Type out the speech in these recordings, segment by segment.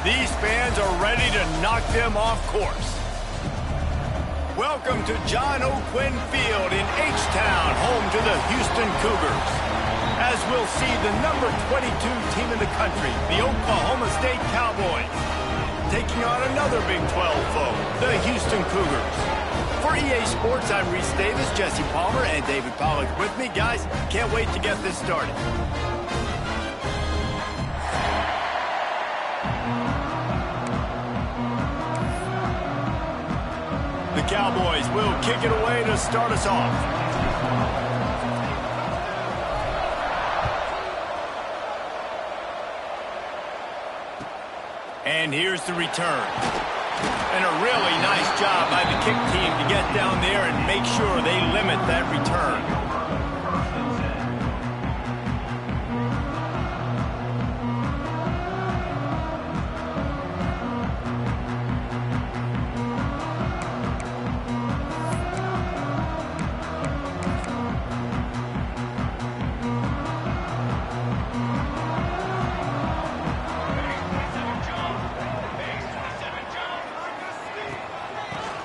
These fans are ready to knock them off course. Welcome to John O'Quinn Field in H-Town, home to the Houston Cougars. As we'll see the number 22 team in the country, the Oklahoma State Cowboys, taking on another Big 12 foe, the Houston Cougars. For EA Sports, I'm Reese Davis, Jesse Palmer, and David Pollack with me. Guys, can't wait to get this started. The Cowboys will kick it away to start us off. And here's the return. And a really nice job by the kick team to get down there and make sure they limit that return.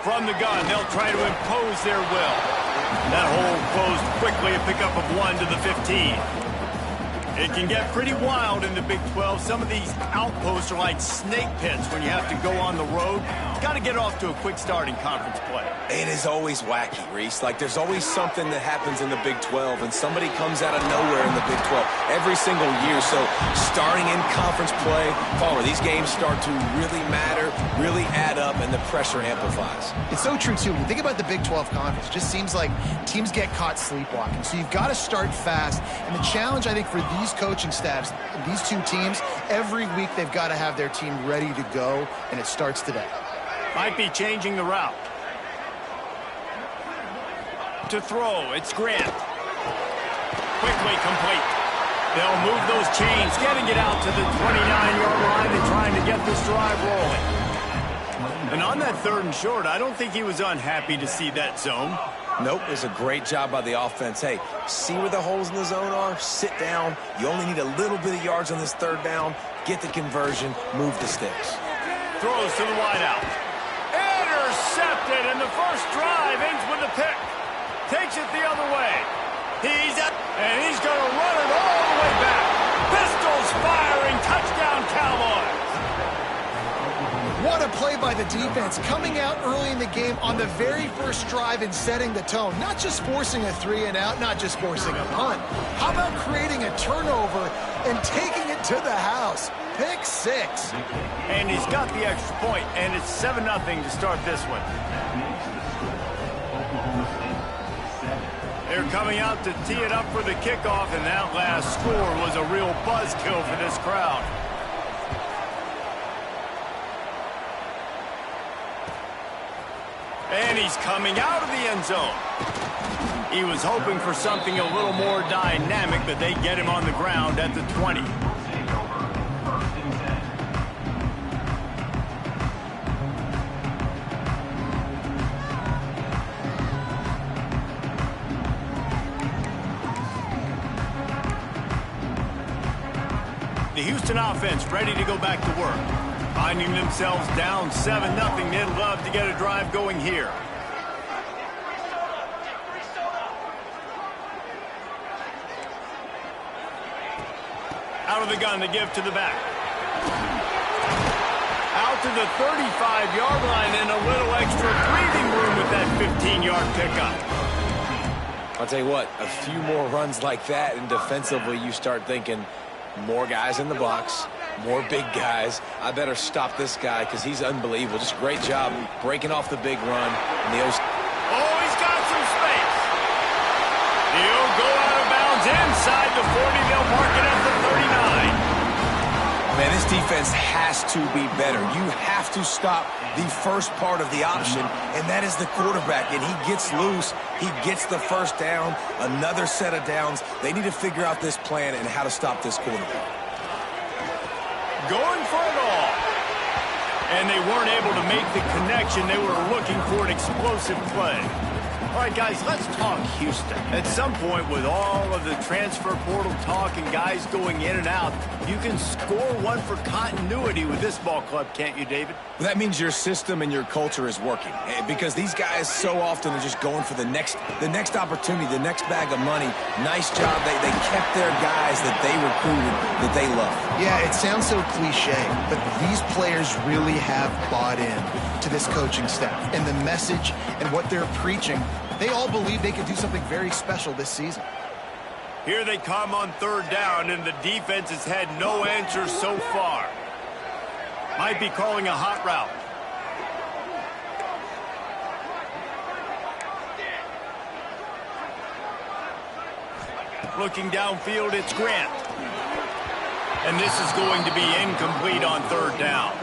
From the gun, they'll try to impose their will. That hole closed quickly, a pickup of 1 to the 15. It can get pretty wild in the Big 12. Some of these outposts are like snake pits when you have to go on the road. You've got to get off to a quick start in conference play. It is always wacky, Reese. Like, there's always something that happens in the Big 12, and somebody comes out of nowhere in the Big 12 every single year. So, starting in conference play, Palmer, these games start to really matter, really add up, and the pressure amplifies. It's so true, too. When you think about the Big 12 Conference, it just seems like teams get caught sleepwalking. So, you've got to start fast. And the challenge, I think, for these coaching staffs, these two teams, every week they've got to have their team ready to go, and it starts today. Might be changing the route. To throw, it's Grant. Quickly complete. They'll move those chains, getting it out to the 29-yard line and trying to get this drive rolling. And on that 3rd and short, I don't think he was unhappy to see that zone. Nope, it was a great job by the offense. Hey, see where the holes in the zone are? Sit down. You only need a little bit of yards on this 3rd down. Get the conversion. Move the sticks. Throws to the wideout. Intercepted, and the first drive ends with a pick. Takes it the other way. He's up, and he's going to run it all the way back. Pistols firing. Touchdown, Cowboys. What a play by the defense, coming out early in the game on the very first drive and setting the tone. Not just forcing a 3-and-out, not just forcing a punt. How about creating a turnover and taking it to the house? Pick 6. And he's got the extra point, and it's 7-0 to start this one. They're coming out to tee it up for the kickoff, and that last score was a real buzzkill for this crowd. And he's coming out of the end zone. He was hoping for something a little more dynamic, but they get him on the ground at the 20. The Houston offense ready to go back to work. Finding themselves down 7-0, they'd love to get a drive going here. Out of the gun to give to the back. Out to the 35-yard line and a little extra breathing room with that 15-yard pickup. I'll tell you what, a few more runs like that, and defensively you start thinking, more guys in the box, more big guys. I better stop this guy because he's unbelievable. Just a great job breaking off the big run. And the he's got some space. He'll go out of bounds inside the 40. They'll mark it at the 39. Man, this defense has to be better. You have to stop the first part of the option, and that is the quarterback. And he gets loose. He gets the first down, another set of downs. They need to figure out this plan and how to stop this quarterback. Going for it all. And they weren't able to make the connection. They were looking for an explosive play. All right, guys, let's talk Houston. At some point, with all of the transfer portal talk and guys going in and out, you can score one for continuity with this ball club, can't you, David? Well, that means your system and your culture is working, because these guys so often are just going for the next opportunity, the next bag of money. Nice job. They kept their guys that they recruited, that they love. Yeah, it sounds so cliche, but these players really have bought in to this coaching staff and the message and what they're preaching. They all believe they could do something very special this season. Here they come on third down, and the defense has had no answers so far. Might be calling a hot route. Looking downfield, it's Grant. And this is going to be incomplete on third down.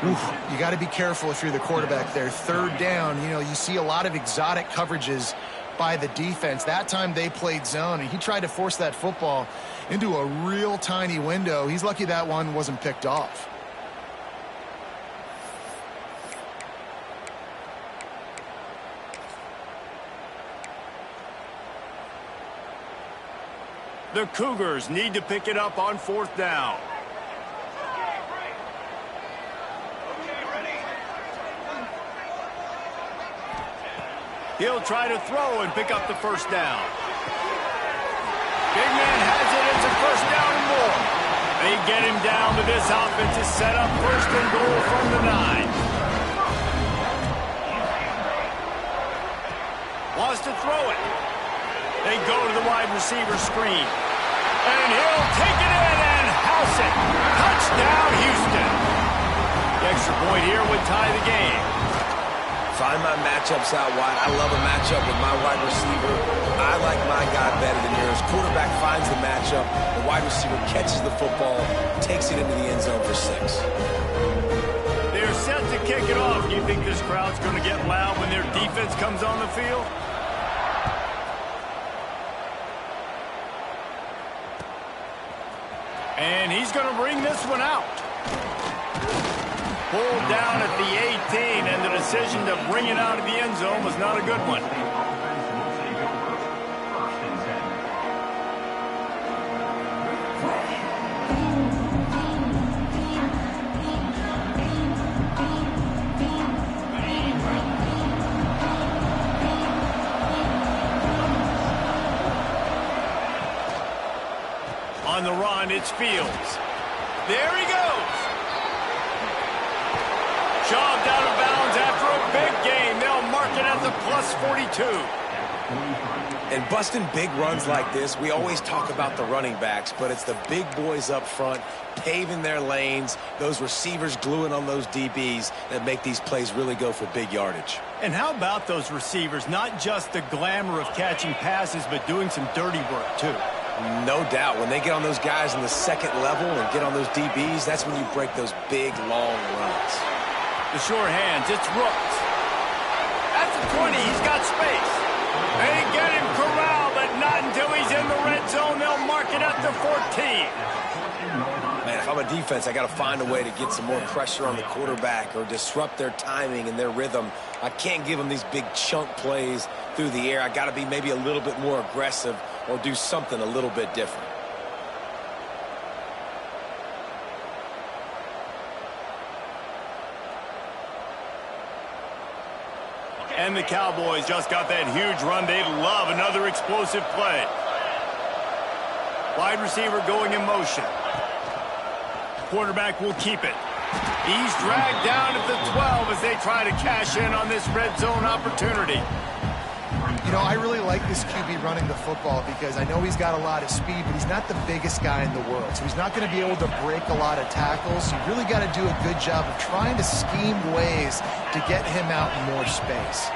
Oof, you got to be careful if you're the quarterback there. Third down, you see a lot of exotic coverages by the defense. That time they played zone, and he tried to force that football into a real tiny window. He's lucky that one wasn't picked off. The Cougars need to pick it up on fourth down. He'll try to throw and pick up the first down. Big man has it. It's a first down and more. They get him down, but this offense is set up first and goal from the 9. Wants to throw it. They go to the wide receiver screen. And he'll take it in and house it. Touchdown, Houston. The extra point here would tie the game. Find my matchups out wide. I love a matchup with my wide receiver. I like my guy better than yours. Quarterback finds the matchup. The wide receiver catches the football, takes it into the end zone for 6. They're set to kick it off. Do you think this crowd's going to get loud when their defense comes on the field? And he's going to bring this one out. Pulled down at the 18, and the decision to bring it out of the end zone was not a good one. On the run, it's Fields. There he goes. Shoved out of bounds after a big gain. They'll mark it at the +42. And busting big runs like this, we always talk about the running backs, but it's the big boys up front paving their lanes, those receivers gluing on those DBs that make these plays really go for big yardage. And how about those receivers? Not just the glamour of catching passes, but doing some dirty work, too. No doubt. When they get on those guys in the second level and get on those DBs, that's when you break those big, long runs. The sure hands, it's Rooks. At the 20, he's got space. They get him corralled, but not until he's in the red zone. They'll mark it at the 14. Man, if I'm a defense, I got to find a way to get some more pressure on the quarterback or disrupt their timing and their rhythm. I can't give them these big chunk plays through the air. I got to be maybe a little bit more aggressive or do something a little bit different. And the Cowboys just got that huge run. They love another explosive play. Wide receiver going in motion. Quarterback will keep it. He's dragged down at the 12 as they try to cash in on this red zone opportunity. I really like this QB running the football because I know he's got a lot of speed, but he's not the biggest guy in the world. So he's not going to be able to break a lot of tackles. You really got to do a good job of trying to scheme ways to get him out in more space.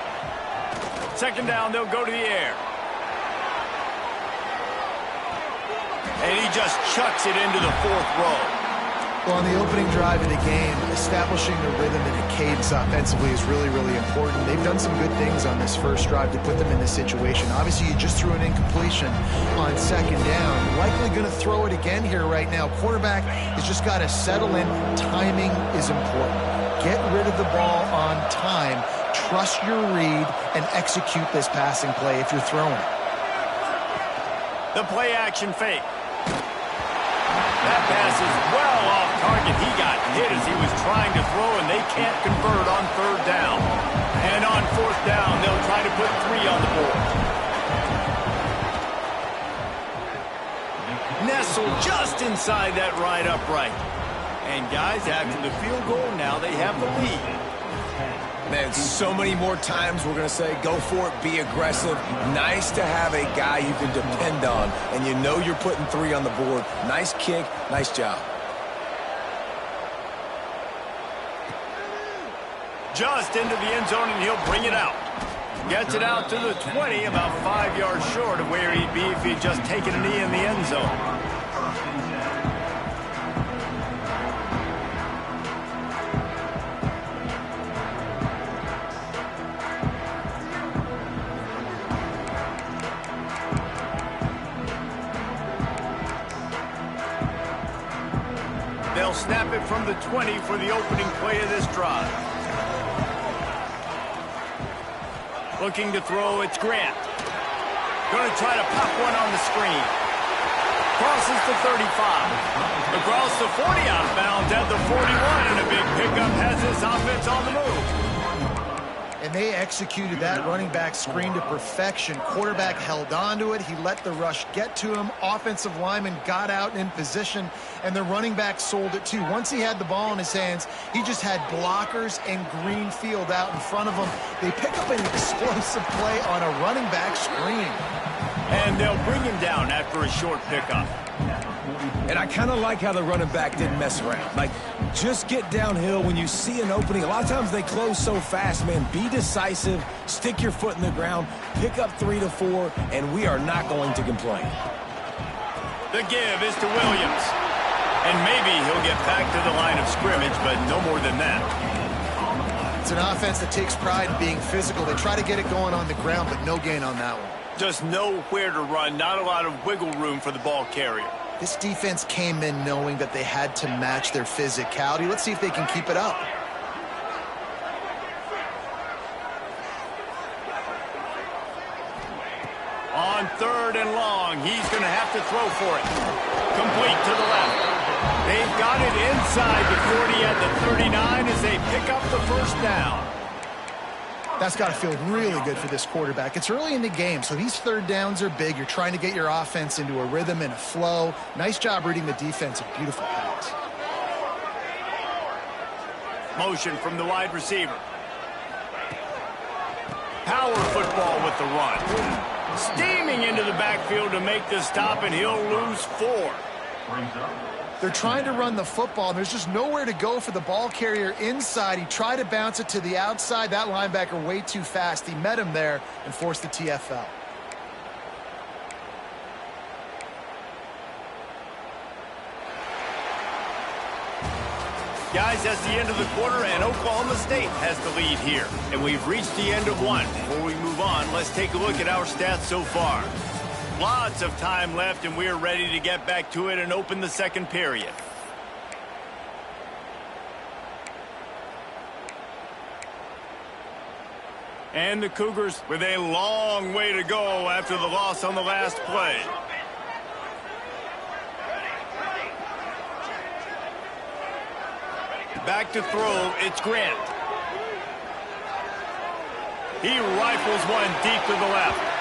Second down, they'll go to the air. And he just chucks it into the fourth row. Well, on the opening drive of the game, establishing the rhythm and a cadence offensively is really, really important. They've done some good things on this first drive to put them in this situation. Obviously, you just threw an incompletion on second down. Likely going to throw it again here right now. Quarterback has just got to settle in. Timing is important. Get rid of the ball on time. trust your read and execute this passing play if you're throwing it. The play action fake. That pass is well off target. He got hit as he was trying to throw, and they can't convert on third down. And on fourth down, they'll try to put 3 on the board. Nestled just inside that right upright. And guys, after the field goal, now they have the lead. Man, so many more times we're going to say, go for it, be aggressive. Nice to have a guy you can depend on, and you know you're putting 3 on the board. Nice kick, nice job. Just into the end zone, and he'll bring it out. Gets it out to the 20, about 5 yards short of where he'd be if he'd just taken a knee in the end zone. They'll snap it from the 20 for the opening play of this drive. Looking to throw, it's Grant. Going to try to pop one on the screen. Crosses the 35. Across the 40 out of bounds at the 41, and a big pickup has this offense on the move. And they executed that running back screen to perfection. Quarterback held on to it. He let the rush get to him. Offensive lineman got out in position, and the running back sold it too. Once he had the ball in his hands, he just had blockers and green field out in front of him. They pick up an explosive play on a running back screen. And they'll bring him down after a short pickup. And I kind of like how the running back didn't mess around. Like, just get downhill when you see an opening. A lot of times they close so fast, man. Be decisive, stick your foot in the ground, pick up 3 to 4, and we are not going to complain. The give is to Williams. And maybe he'll get back to the line of scrimmage, but no more than that. It's an offense that takes pride in being physical. They try to get it going on the ground, but no gain on that one. Just nowhere to run, not a lot of wiggle room for the ball carrier. This defense came in knowing that they had to match their physicality. Let's see if they can keep it up. On third and long, he's going to have to throw for it. Complete to the left. They've got it inside the 40 at the 39 as they pick up the first down. That's got to feel really good for this quarterback. It's early in the game, so these third downs are big. You're trying to get your offense into a rhythm and a flow. Nice job reading the defense. A beautiful pass. Motion from the wide receiver. Power football with the run. Steaming into the backfield to make the stop, and he'll lose 4. They're trying to run the football, and there's just nowhere to go for the ball carrier inside. He tried to bounce it to the outside. That linebacker way too fast. He met him there and forced the TFL. Guys, that's the end of the quarter, and Oklahoma State has the lead here. And we've reached the end of one. Before we move on, let's take a look at our stats so far. Lots of time left, and we're ready to get back to it and open the second period. And the Cougars with a long way to go after the loss on the last play. Back to throw, it's Grant. He rifles one deep to the left.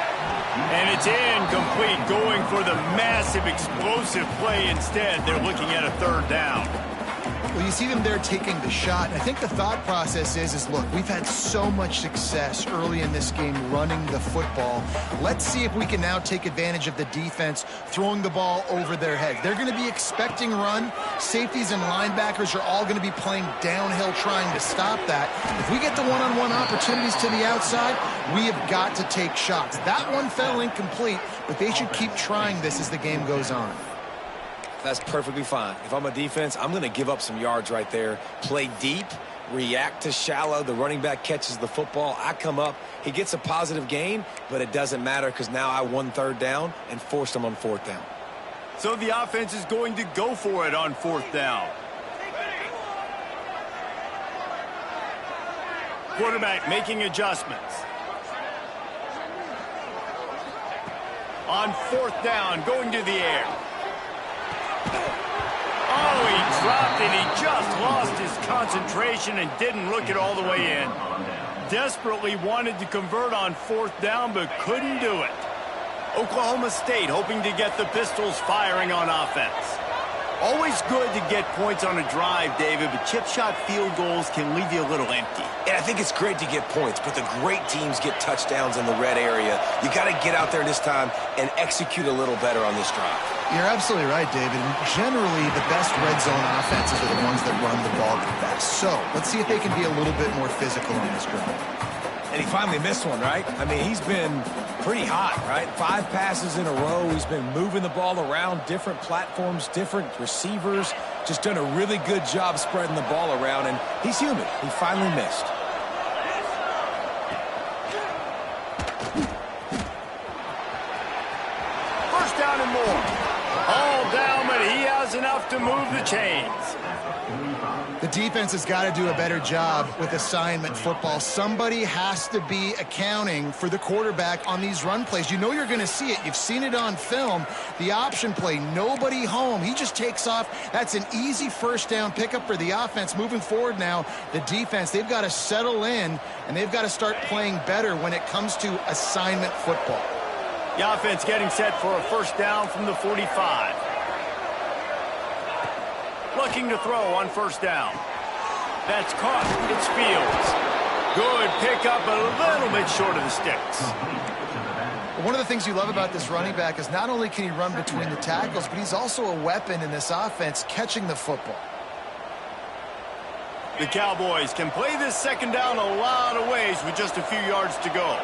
And it's incomplete, going for the massive explosive play instead. They're looking at a third down. Well, you see them there taking the shot. And I think the thought process is look, we've had so much success early in this game running the football. Let's see if we can now take advantage of the defense throwing the ball over their heads. They're going to be expecting run. Safeties and linebackers are all going to be playing downhill trying to stop that. If we get the one-on-one opportunities to the outside, we have got to take shots. That one fell incomplete, but they should keep trying this as the game goes on. That's perfectly fine. If I'm a defense, I'm going to give up some yards right there. Play deep, react to shallow. The running back catches the football. I come up. He gets a positive gain, but it doesn't matter because now I won third down and forced him on fourth down. So the offense is going to go for it on fourth down. quarterback making adjustments. On 4th down, going to the air. Oh, he dropped it. He just lost his concentration and didn't look it all the way in. Desperately wanted to convert on 4th down, but couldn't do it. Oklahoma State hoping to get the Pistols firing on offense. Always good to get points on a drive, David, but chip shot field goals can leave you a little empty. And I think it's great to get points, but the great teams get touchdowns in the red area. You got to get out there this time and execute a little better on this drive. You're absolutely right, David. And generally, the best red zone offenses are the ones that run the ball the best. So let's see if they can be a little bit more physical on this drive. And he finally missed one, right? I mean, he's been pretty hot, right? 5 passes in a row. He's been moving the ball around, different platforms, different receivers. Just done a really good job spreading the ball around, and he's human. He finally missed. First down and more. All down, but he has enough to move the chains. The defense has got to do a better job with assignment football. Somebody has to be accounting for the quarterback on these run plays. You know you're going to see it. You've seen it on film. The option play, nobody home. He just takes off. That's an easy first down pickup for the offense. Moving forward now, the defense, they've got to settle in, and they've got to start playing better when it comes to assignment football. The offense getting set for a first down from the 45. Looking to throw on first down. That's caught. It's Fields. Good pickup, a little bit short of the sticks. One of the things you love about this running back is not only can he run between the tackles, but he's also a weapon in this offense catching the football. The Cowboys can play this second down a lot of ways with just a few yards to go.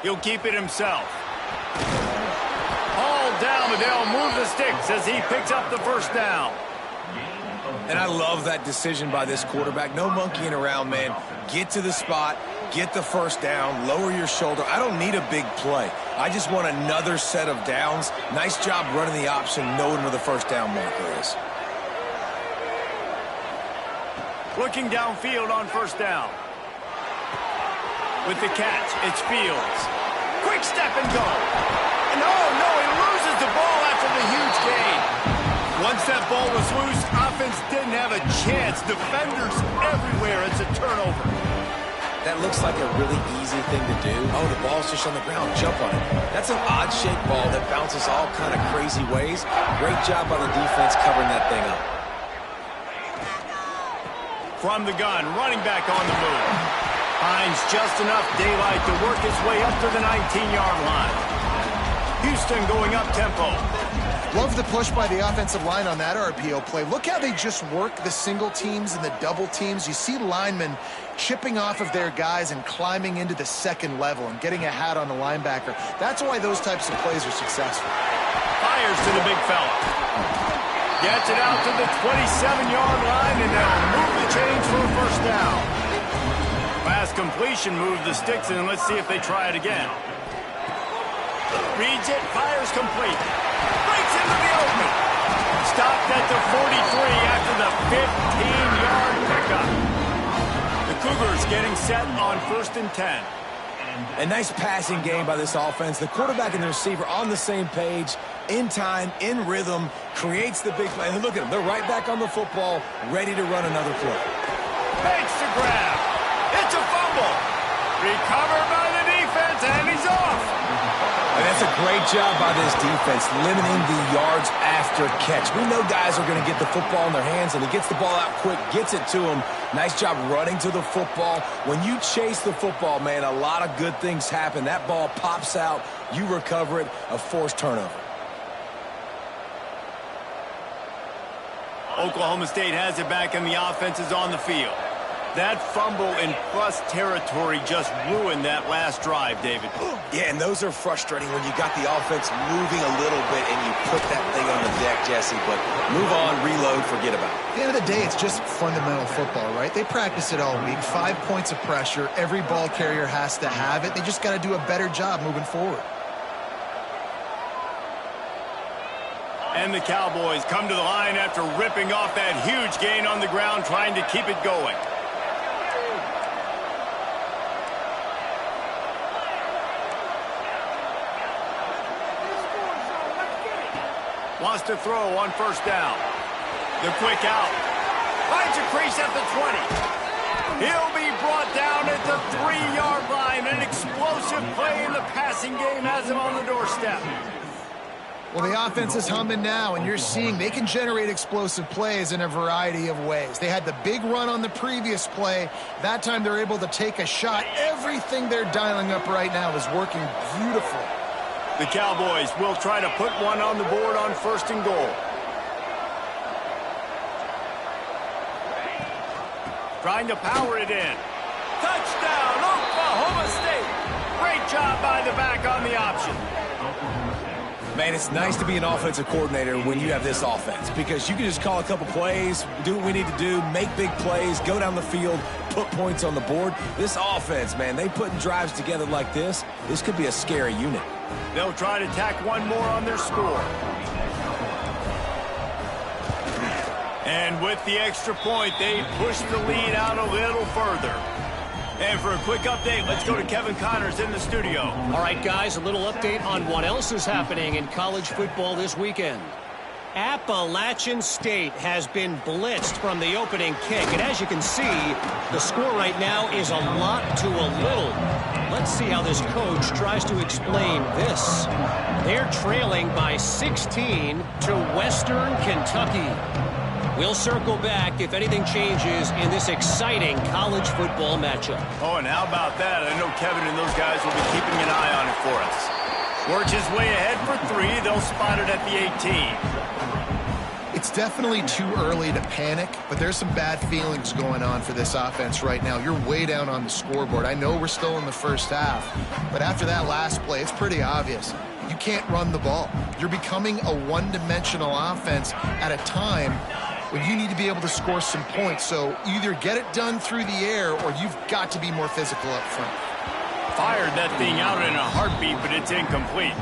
He'll keep it himself. Down, but they'll move the sticks as he picks up the first down. And I love that decision by this quarterback. No monkeying around, man. Get to the spot, get the first down, lower your shoulder. I don't need a big play. I just want another set of downs. Nice job running the option, knowing where the first down marker is. Looking downfield on first down. With the catch, it's Fields. Quick step and go. No, he loses the ball after the huge gain. Once that ball was loose, offense didn't have a chance. Defenders everywhere. It's a turnover. That looks like a really easy thing to do. Oh, the ball's just on the ground. Jump on it. That's an odd-shaped ball that bounces all kind of crazy ways. Great job by the defense covering that thing up. From the gun, running back on the move. Finds just enough daylight to work his way up to the 19-yard line. Houston going up tempo. Love the push by the offensive line on that RPO play. Look how they just work the single teams and the double teams. You see linemen chipping off of their guys and climbing into the second level and getting a hat on the linebacker. That's why those types of plays are successful. Fires to the big fella. Gets it out to the 27-yard line, and they'll move the chains for a first down. Pass completion moved the sticks, and let's see if they try it again. Reads it, fires complete. Breaks into the open. Stopped at the 43 after the 15-yard pickup. The Cougars getting set on 1st and 10. A nice passing game by this offense. The quarterback and the receiver on the same page, in time, in rhythm, creates the big play. And look at them. They're right back on the football, ready to run another play. Makes the grab. It's a fumble. Recovered by the defense, and he's off. And that's a great job by this defense, limiting the yards after catch. We know guys are going to get the football in their hands, and he gets the ball out quick, gets it to him. Nice job running to the football. When you chase the football, man, a lot of good things happen. That ball pops out, you recover it, a forced turnover. Oklahoma State has it back, and the offense is on the field. That fumble in plus territory just ruined that last drive, David. Yeah, and those are frustrating when you got the offense moving a little bit and you put that thing on the deck, Jesse. But move on, reload, forget about it. At the end of the day, it's just fundamental football, right? They practice it all week. 5 points of pressure. Every ball carrier has to have it. They just got to do a better job moving forward. And the Cowboys come to the line after ripping off that huge gain on the ground, trying to keep it going. Wants to throw on first down. The quick out. Finds a crease at the 20. He'll be brought down at the 3-yard line. An explosive play in the passing game has him on the doorstep. Well, the offense is humming now, and you're seeing they can generate explosive plays in a variety of ways. They had the big run on the previous play. That time they're able to take a shot. Everything they're dialing up right now is working beautifully. The Cowboys will try to put one on the board on first and goal. Trying to power it in. Touchdown, Oklahoma State. Great job by the back on the option. Man, it's nice to be an offensive coordinator when you have this offense because you can just call a couple plays, do what we need to do, make big plays, go down the field, put points on the board. This offense, man, they putting drives together like this could be a scary unit. They'll try to tack one more on their score. And with the extra point, they push the lead out a little further. And for a quick update, let's go to Kevin Connors in the studio. All right, guys, a little update on what else is happening in college football this weekend. Appalachian State has been blitzed from the opening kick. And as you can see, the score right now is a lot to a little. Let's see how this coach tries to explain this. They're trailing by 16 to Western Kentucky. We'll circle back if anything changes in this exciting college football matchup. Oh, and how about that? I know Kevin and those guys will be keeping an eye on it for us. Works his way ahead for 3. They'll spot it at the 18. It's definitely too early to panic, but there's some bad feelings going on for this offense right now. You're way down on the scoreboard. I know we're still in the first half, but after that last play, it's pretty obvious. You can't run the ball. You're becoming a one-dimensional offense at a time when you need to be able to score some points. So either get it done through the air or you've got to be more physical up front. Fired that thing out in a heartbeat, but it's incomplete.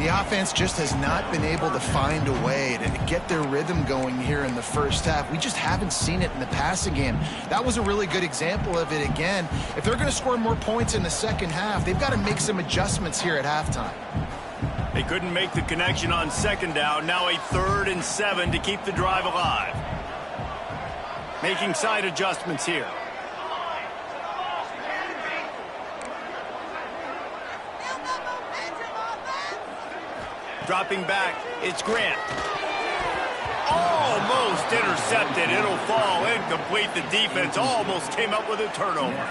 The offense just has not been able to find a way to get their rhythm going here in the first half. We just haven't seen it in the passing game. That was a really good example of it again. If they're going to score more points in the second half, they've got to make some adjustments here at halftime. They couldn't make the connection on second down. Now a 3rd and 7 to keep the drive alive. Making side adjustments here. Dropping back, it's Grant. Almost intercepted. It'll fall incomplete. The defense almost came up with a turnover.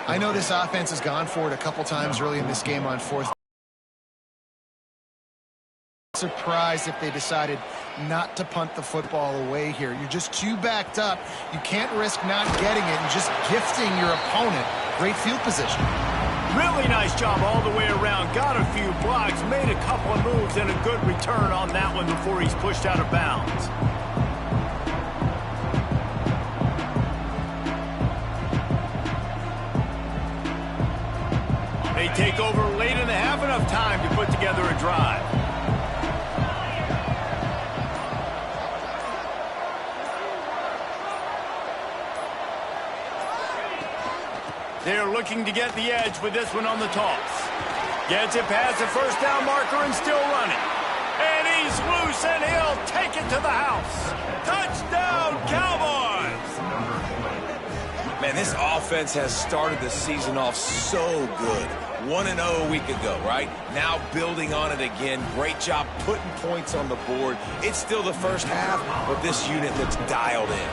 I know this offense has gone for it a couple times early in this game on 4th. Surprised if they decided not to punt the football away here. You're just too backed up. You can't risk not getting it and just gifting your opponent great field position. Really nice job all the way around. Got a few blocks, made a couple of moves, and a good return on that one before he's pushed out of bounds. They take over late in the half, enough time to put together a drive. They're looking to get the edge with this one on the toss. Gets it past the first down marker and still running. And he's loose and he'll take it to the house. Touchdown, Cowboys! Man, this offense has started the season off so good. 1-0 a week ago, right? Now building on it again. Great job putting points on the board. It's still the first half, but this unit looks dialed in.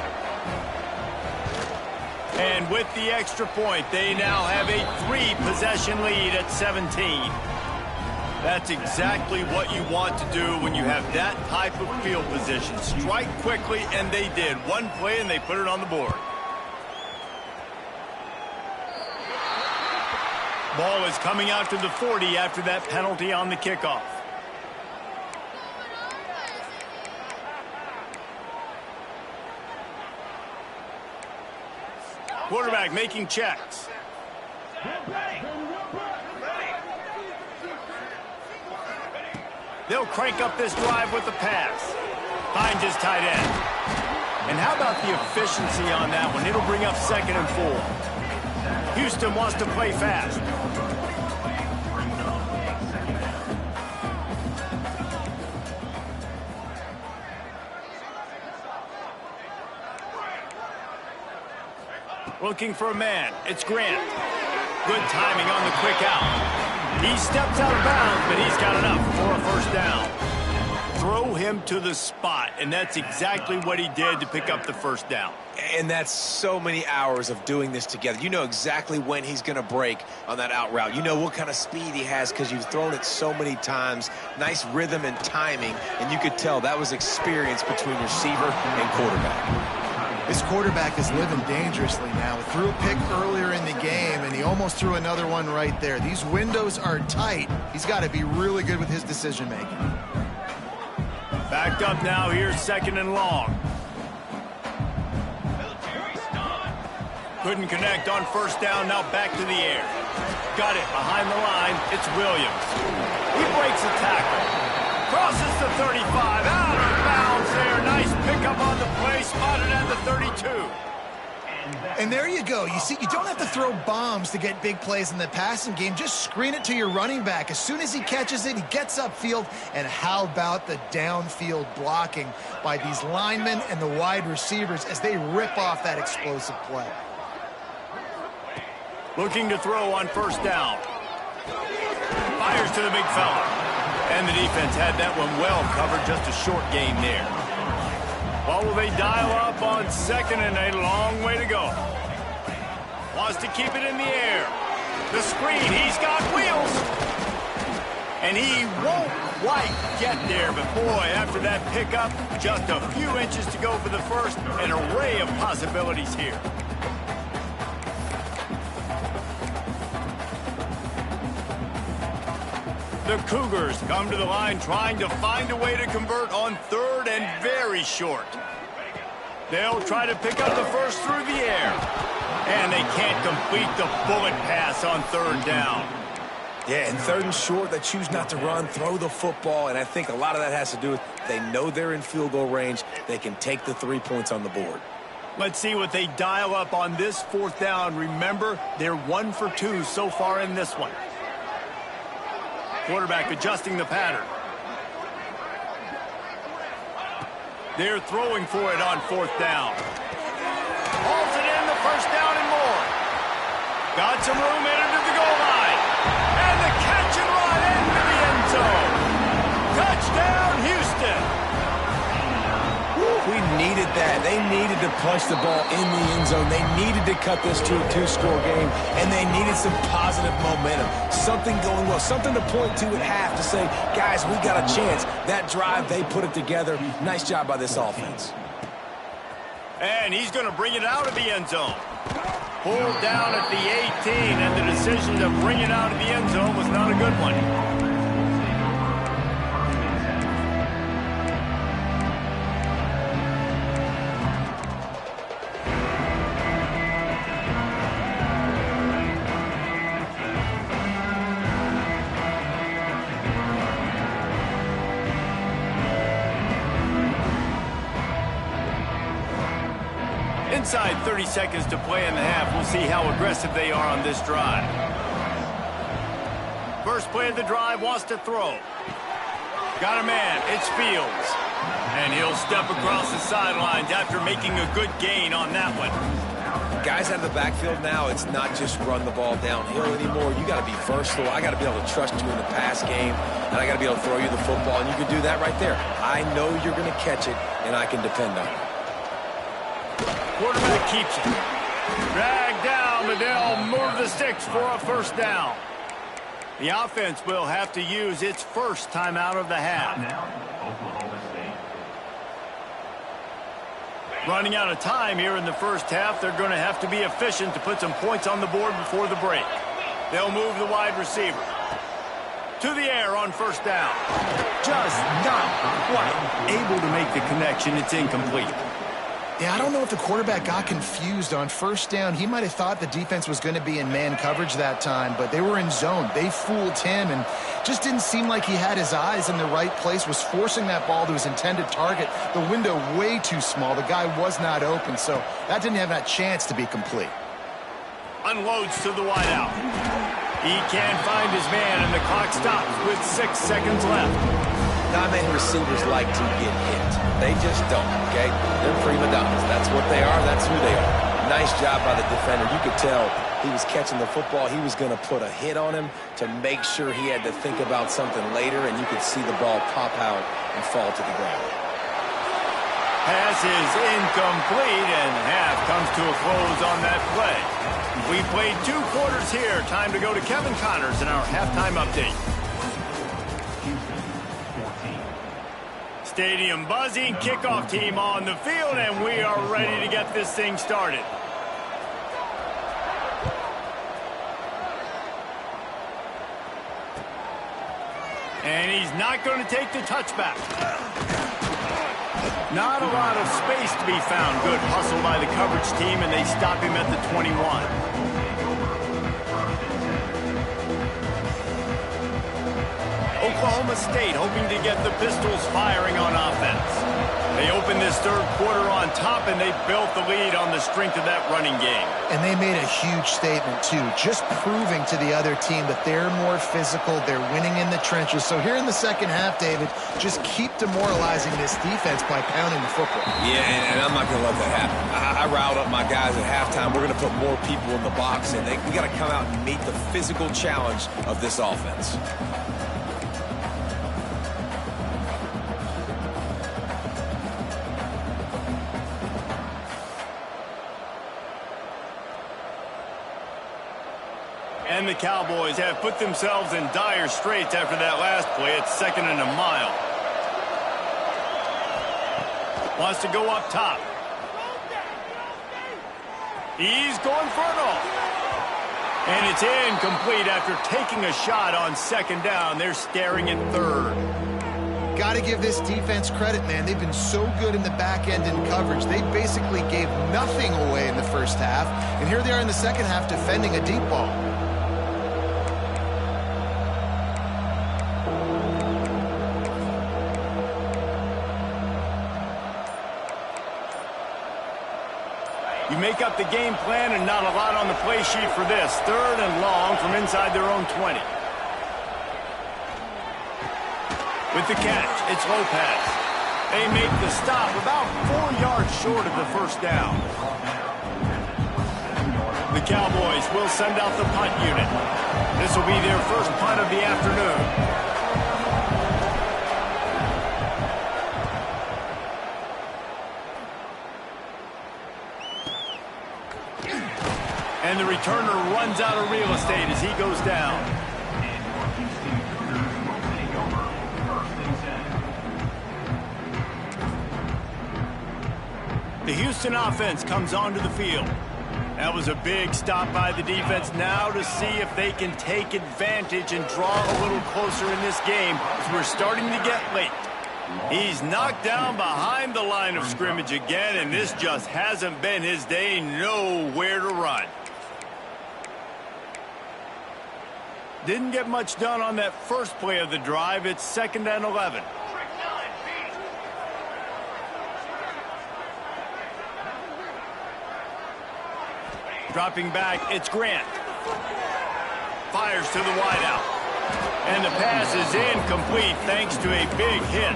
And with the extra point, they now have a 3-possession lead at 17. That's exactly what you want to do when you have that type of field position. Strike quickly, and they did. One play, and they put it on the board. Ball is coming out to the 40 after that penalty on the kickoff. Quarterback making checks. They'll crank up this drive with the pass. Finds his tight end. And how about the efficiency on that one? It'll bring up 2nd and 4. Houston wants to play fast. Looking for a man. It's Grant. Good timing on the quick out. He steps out of bounds, but he's got enough for a first down. Throw him to the spot, and that's exactly what he did to pick up the first down. And that's so many hours of doing this together. You know exactly when he's going to break on that out route. You know what kind of speed he has because you've thrown it so many times. Nice rhythm and timing, and you could tell that was experience between receiver and quarterback. This quarterback is living dangerously now. He threw a pick earlier in the game, and he almost threw another one right there. These windows are tight. He's got to be really good with his decision-making. Backed up now. Here's 2nd and long. Couldn't connect on first down. Now back to the air. Got it behind the line. It's Williams. He breaks a tackle. Crosses the 35. Out of bounds there. Nice pickup on the play. Spotted at the 32. And there you go. You see, you don't have to throw bombs to get big plays in the passing game. Just screen it to your running back. As soon as he catches it, he gets upfield. And how about the downfield blocking by these linemen and the wide receivers as they rip off that explosive play? Looking to throw on first down. Fires to the big fella. And the defense had that one well covered. Just a short gain there. Well, will they dial up on 2nd and a long way to go? Wants to keep it in the air. The screen, he's got wheels. And he won't quite get there. But boy, after that pickup, just a few inches to go for the first. An array of possibilities here. The Cougars come to the line trying to find a way to convert on 3rd and very short. They'll try to pick up the first through the air. And they can't complete the bullet pass on 3rd down. Yeah, and 3rd and short, they choose not to run, throw the football, and I think a lot of that has to do with they know they're in field goal range. They can take the 3 points on the board. Let's see what they dial up on this 4th down. Remember, they're 1 for 2 so far in this one. Quarterback adjusting the pattern. They're throwing for it on 4th down. Hauls it in, the first down and more. Got some room in it to the goal line. And the catch and run into the end zone. Touchdown, Houston. We needed that. They needed to punch the ball in the end zone. They needed to cut this to a 2-score game, and they needed some positive momentum. Something going well, something to point to at half to say, guys, we got a chance. That drive, they put it together. Nice job by this offense. And he's going to bring it out of the end zone. Pulled down at the 18, and the decision to bring it out of the end zone was not a good one. Inside 30 seconds to play in the half. We'll see how aggressive they are on this drive. First play of the drive, wants to throw. Got a man, it's Fields. And he'll step across the sidelines after making a good gain on that one. Guys out of the backfield now, it's not just run the ball downhill anymore. You got to be versatile. I got to be able to trust you in the pass game, and I got to be able to throw you the football, and you can do that right there. I know you're going to catch it, and I can depend on it. Quarterback keeps it. Dragged down, but they'll move the sticks for a first down. The offense will have to use its first timeout of the half. Running out of time here in the first half. They're going to have to be efficient to put some points on the board before the break. They'll move the wide receiver. To the air on first down. Just not quite able to make the connection. It's incomplete. Yeah, I don't know if the quarterback got confused on first down. He might have thought the defense was going to be in man coverage that time, but they were in zone. They fooled him and just didn't seem like he had his eyes in the right place, was forcing that ball to his intended target. The window way too small. The guy was not open, so that didn't have that chance to be complete. Unloads to the wideout. He can't find his man, and the clock stops with 6 seconds left. Diamond receivers like to get hit. They just don't, okay? They're prima donnas. That's what they are. That's who they are. Nice job by the defender. You could tell he was catching the football. He was going to put a hit on him to make sure he had to think about something later, and you could see the ball pop out and fall to the ground. Pass is incomplete, and half comes to a close on that play. We played 2 quarters here. Time to go to Kevin Connors in our halftime update. Stadium buzzing, kickoff team on the field, and we are ready to get this thing started. And he's not going to take the touchback. Not a lot of space to be found. Good hustle by the coverage team, and they stop him at the 21. Oklahoma State hoping to get the Pistols firing on offense. They opened this third quarter on top, and they built the lead on the strength of that running game. And they made a huge statement, too, just proving to the other team that they're more physical, they're winning in the trenches. So here in the second half, David, just keep demoralizing this defense by pounding the football. Yeah, and I'm not going to let that happen. I riled up my guys at halftime. We're going to put more people in the box, and we got to come out and meet the physical challenge of this offense. And the Cowboys have put themselves in dire straits after that last play. It's 2nd and a mile. Wants to go up top. He's going for it all. And it's incomplete after taking a shot on 2nd down. They're staring at 3rd. Got to give this defense credit, man. They've been so good in the back end in coverage. They basically gave nothing away in the first half. And here they are in the second half defending a deep ball. You make up the game plan and not a lot on the play sheet for this. 3rd and long from inside their own 20. With the catch, it's Lopez. They make the stop about 4 yards short of the first down. The Cowboys will send out the punt unit. This will be their first punt of the afternoon. And the returner runs out of real estate as he goes down. The Houston offense comes onto the field. That was a big stop by the defense. Now to see if they can take advantage and draw a little closer in this game as we're starting to get late. He's knocked down behind the line of scrimmage again, and this just hasn't been his day. Nowhere to run. Didn't get much done on that first play of the drive. It's 2nd and 11. Dropping back, it's Grant. Fires to the wideout. And the pass is incomplete thanks to a big hit.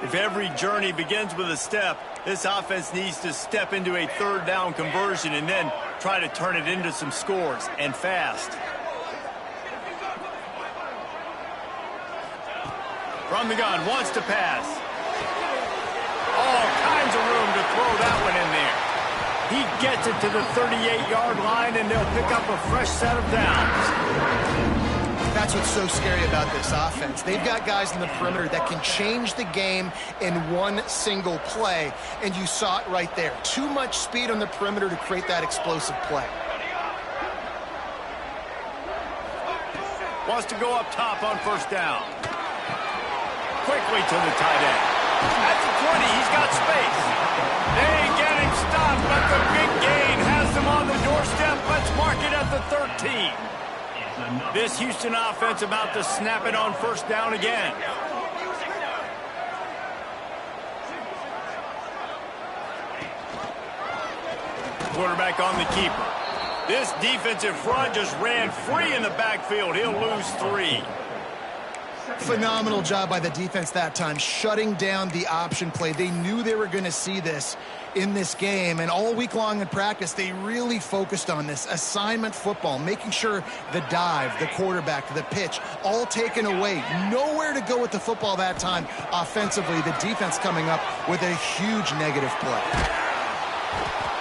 If every journey begins with a step, this offense needs to step into a 3rd down conversion and then try to turn it into some scores, and fast. From the gun, wants to pass. All kinds of room to throw that one in there. He gets it to the 38-yard line, and they'll pick up a fresh set of downs. That's what's so scary about this offense. They've got guys in the perimeter that can change the game in one single play, and you saw it right there. Too much speed on the perimeter to create that explosive play. Wants to go up top on first down. Quickly to the tight end. At the 20, he's got space. They get him stopped, but the big gain has them on the doorstep. Let's mark it at the 13. This Houston offense about to snap it on first down again. Quarterback on the keeper. This defensive front just ran free in the backfield. He'll lose 3. Phenomenal job by the defense that time, shutting down the option play. They knew they were going to see this in this game, and all week long in practice, they really focused on this assignment football, making sure the dive, the quarterback, the pitch, all taken away. Nowhere to go with the football that time offensively. The defense coming up with a huge negative play.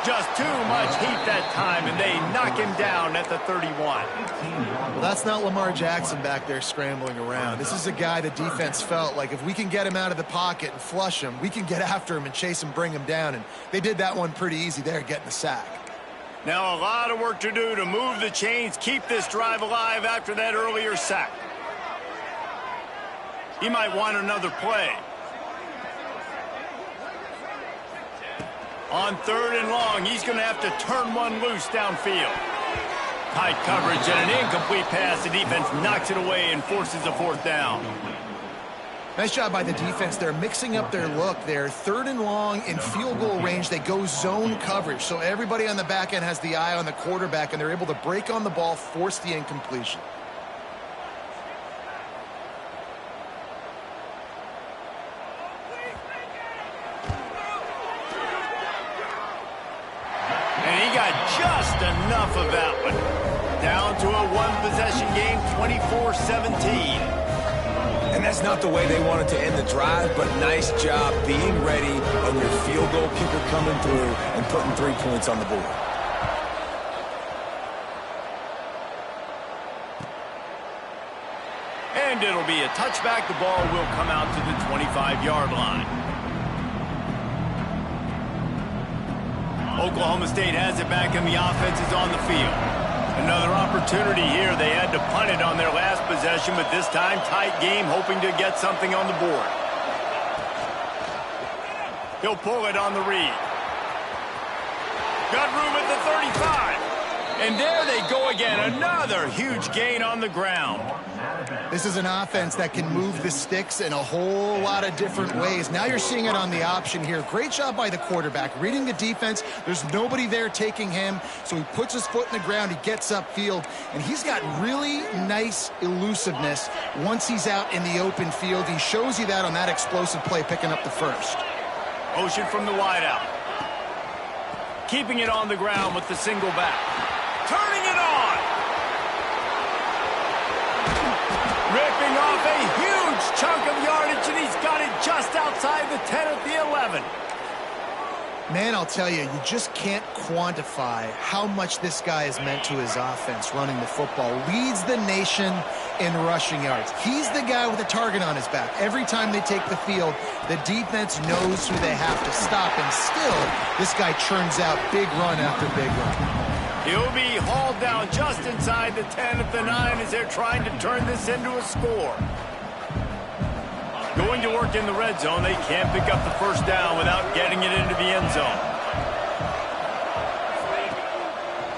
Just too much heat that time, and they knock him down at the 31. Well, that's not Lamar Jackson back there scrambling around. This is a guy the defense felt like if we can get him out of the pocket and flush him, we can get after him and chase him, bring him down. And they did that one pretty easy there, getting the sack. Now a lot of work to do to move the chains, keep this drive alive after that earlier sack. He might want another play. On 3rd and long, he's going to have to turn one loose downfield. Tight coverage and an incomplete pass. The defense knocks it away and forces a 4th down. Nice job by the defense. They're mixing up their look there. 3rd and long in field goal range. They go zone coverage. So everybody on the back end has the eye on the quarterback, and they're able to break on the ball, force the incompletion. Just enough of that one. Down to a 1-possession game, 24-17. And that's not the way they wanted to end the drive, but nice job being ready and your field goal kicker coming through and putting 3 points on the board. And it'll be a touchback. The ball will come out to the 25-yard line. Oklahoma State has it back, and the offense is on the field. Another opportunity here. They had to punt it on their last possession, but this time tight game, hoping to get something on the board. He'll pull it on the read. Got room at the 35. And there they go again. Another huge gain on the ground. This is an offense that can move the sticks in a whole lot of different ways. Now you're seeing it on the option here. Great job by the quarterback. Reading the defense, there's nobody there taking him, so he puts his foot in the ground, he gets upfield, and he's got really nice elusiveness once he's out in the open field. He shows you that on that explosive play, picking up the first. Motion from the wideout. Keeping it on the ground with the single back. Turning it on. Ripping off a huge chunk of yardage, and he's got it just outside the 10 at the 11. Man, I'll tell you, you just can't quantify how much this guy has meant to his offense running the football. Leads the nation in rushing yards. He's the guy with a target on his back. Every time they take the field, the defense knows who they have to stop, and still, this guy churns out big run after big run. He'll be hauled down just inside the 10 at the 9 as they're trying to turn this into a score. Going to work in the red zone. They can't pick up the first down without getting it into the end zone.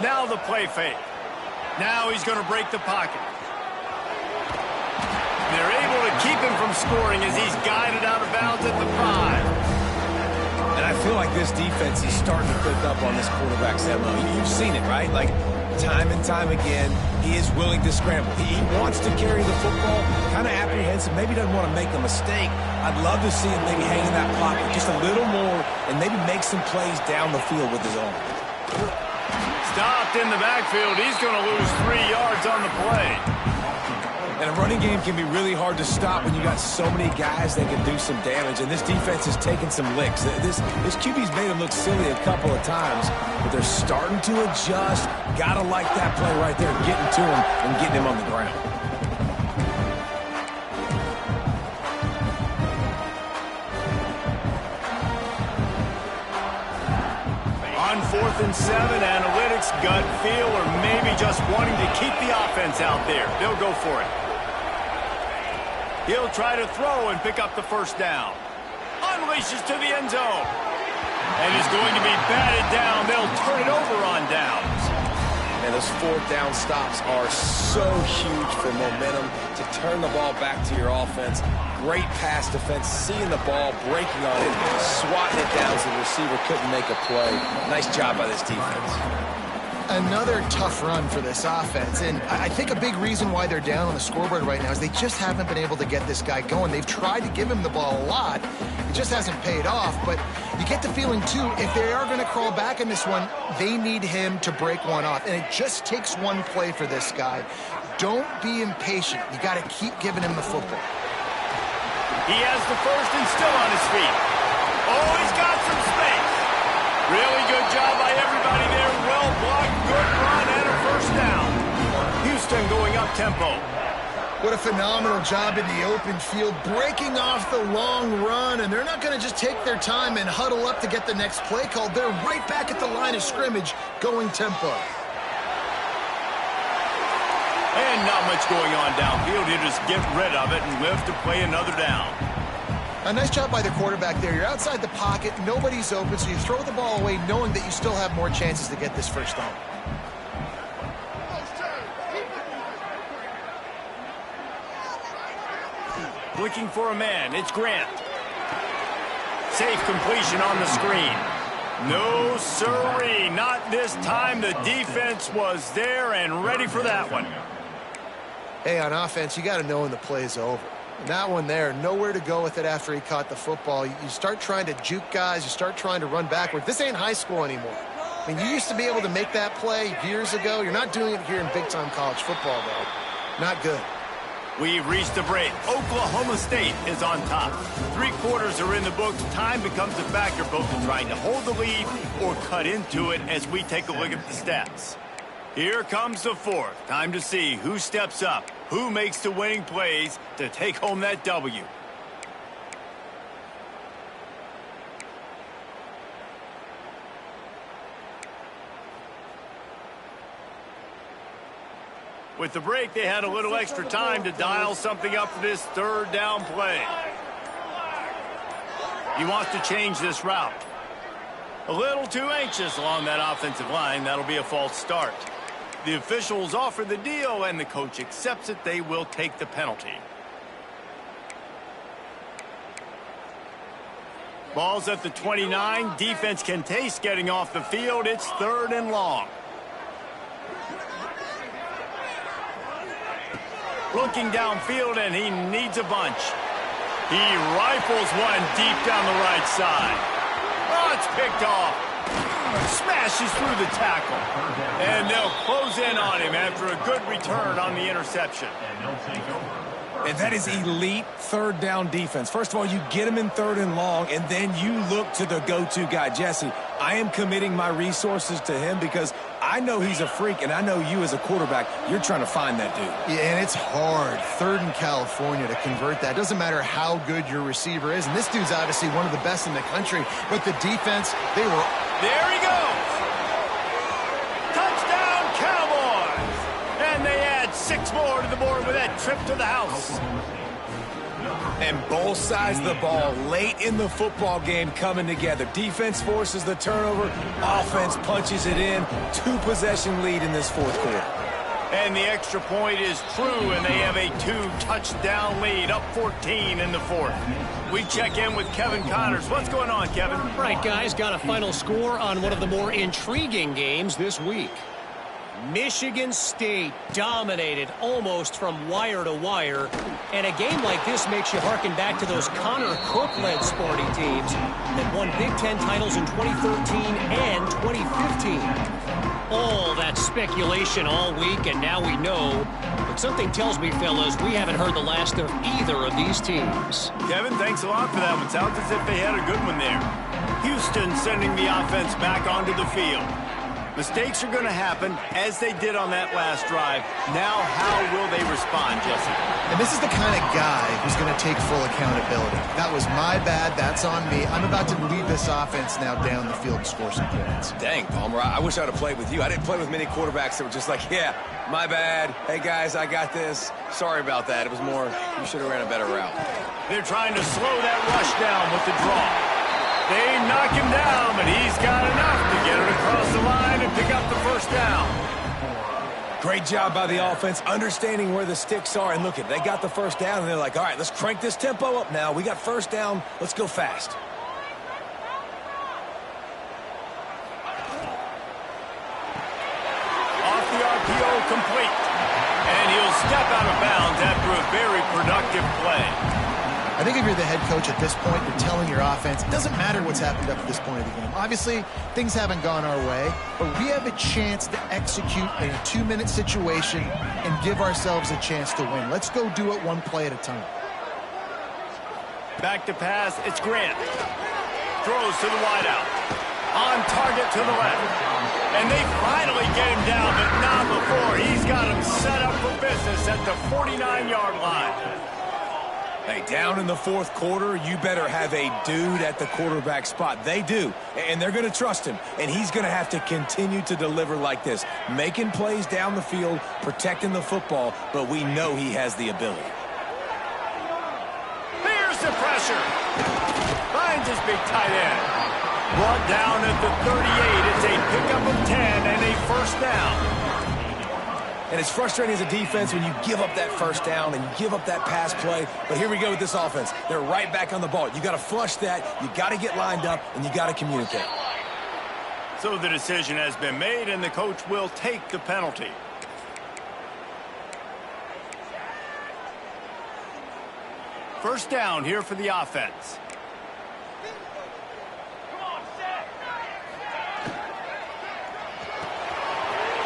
Now the play fake. Now he's going to break the pocket. They're able to keep him from scoring as he's guided out of bounds at the 5. And I feel like this defense is starting to pick up on this quarterback's MO. You've seen it, right? Like, time and time again, he is willing to scramble. He wants to carry the football, kind of apprehensive, maybe doesn't want to make a mistake. I'd love to see him maybe hang in that pocket just a little more and maybe make some plays down the field with his arm. Stopped in the backfield. He's going to lose 3 yards on the play. And a running game can be really hard to stop when you got so many guys that can do some damage. And this defense is taking some licks. This QB's made them look silly a couple of times, but they're starting to adjust. Gotta like that play right there, getting to him and getting him on the ground. On 4th and 7. Analytics, gut feel, or maybe just wanting to keep the offense out there. They'll go for it. He'll try to throw and pick up the first down. Unleashes to the end zone. And he's going to be batted down. They'll turn it over on downs. And those fourth down stops are so huge for momentum to turn the ball back to your offense. Great pass defense, seeing the ball, breaking on it, swatting it down so the receiver couldn't make a play. Nice job by this defense. Another tough run for this offense, and I think a big reason why they're down on the scoreboard right now is they just haven't been able to get this guy going. They've tried to give him the ball a lot. It just hasn't paid off, but you get the feeling, too, if they are going to crawl back in this one, they need him to break one off, and it just takes one play for this guy. Don't be impatient. You got to keep giving him the football. He has the first and still on his feet. Oh, he's got some space. Really good job by everybody there. Well blocked, good run, and a first down. Houston going up tempo. What a phenomenal job in the open field, breaking off the long run, and they're not going to just take their time and huddle up to get the next play called. They're right back at the line of scrimmage, going tempo. And not much going on downfield. He'll just get rid of it and live to play another down. A nice job by the quarterback there. You're outside the pocket, nobody's open, so you throw the ball away knowing that you still have more chances to get this first down. Looking for a man. It's Grant. Safe completion on the screen. No, sirree. Not this time. The defense was there and ready for that one. Hey, on offense, you got to know when the play is over. And that one there, nowhere to go with it after he caught the football. You start trying to juke guys. You start trying to run backward. This ain't high school anymore. I mean, you used to be able to make that play years ago. You're not doing it here in big-time college football, though. Not good. We've reached the break. Oklahoma State is on top. 3 quarters are in the books. Time becomes a factor both in trying to hold the lead or cut into it as we take a look at the stats. Here comes the fourth. Time to see who steps up, who makes the winning plays to take home that W. With the break, they had a little extra time to dial something up for this third down play. He wants to change this route. A little too anxious along that offensive line. That'll be a false start. The officials offer the deal, and the coach accepts it. They will take the penalty. Ball's at the 29. Defense can taste getting off the field. It's 3rd and long. Looking downfield, and he needs a bunch. He rifles one deep down the right side. Oh, it's picked off. Smashes through the tackle. And they'll close in on him after a good return on the interception. And that is elite 3rd down defense. First of all, you get him in 3rd and long, and then you look to the go-to guy. Jesse, I am committing my resources to him because I know he's a freak, and I know you as a quarterback, you're trying to find that dude. Yeah, and it's hard, 3rd in California, to convert that. Doesn't matter how good your receiver is, and this dude's obviously one of the best in the country, but the defense, they were... There he goes! Touchdown, Cowboys! And they add 6 more to the board with that trip to the house. And both sides of the ball late in the football game coming together. Defense forces the turnover. Offense punches it in. 2-possession lead in this 4th quarter. And the extra point is true, and they have a 2-touchdown lead, up 14 in the 4th. We check in with Kevin Connors. What's going on, Kevin? Right, guys, got a final score on one of the more intriguing games this week. Michigan State dominated almost from wire to wire. And a game like this makes you harken back to those Connor Cook-led Sparty teams that won Big Ten titles in 2013 and 2015. All that speculation all week, and now we know. But something tells me, fellas, we haven't heard the last of either of these teams. Kevin, thanks a lot for that one. Sounds as if they had a good one there. Houston sending the offense back onto the field. Mistakes are going to happen, as they did on that last drive. Now, how will they respond, Jesse? And this is the kind of guy who's going to take full accountability. That was my bad. That's on me. I'm about to lead this offense now down the field and score some points. Dang, Palmer, I wish I would have played with you. I didn't play with many quarterbacks that were just like, yeah, my bad. Hey, guys, I got this. Sorry about that. It was more, you should have ran a better route. They're trying to slow that rush down with the draw. They knock him down, but he's got enough to get it across the line and pick up the first down. Great job by the offense, understanding where the sticks are. And look, they got the first down, and they're like, all right, let's crank this tempo up now. We got first down. Let's go fast. Off the RPO, complete. And he'll step out of bounds after a very productive play. I think if you're the head coach at this point, you're telling your offense, it doesn't matter what's happened up to this point of the game. Obviously, things haven't gone our way, but we have a chance to execute in a 2-minute situation and give ourselves a chance to win. Let's go do it one play at a time. Back to pass, it's Grant. Throws to the wideout. On target to the left. And they finally get him down, but not before. He's got him set up for business at the 49-yard line. Hey, down in the fourth quarter, you better have a dude at the quarterback spot. They do, and they're going to trust him. And he's going to have to continue to deliver like this, making plays down the field, protecting the football, but we know he has the ability. Here's the pressure. Finds his big tight end. Brought down at the 38. It's a pickup of 10 and a first down. And it's frustrating as a defense when you give up that first down and you give up that pass play. But here we go with this offense. They're right back on the ball. You got to flush that. You got to get lined up, and you got to communicate. So the decision has been made, and the coach will take the penalty. First down here for the offense.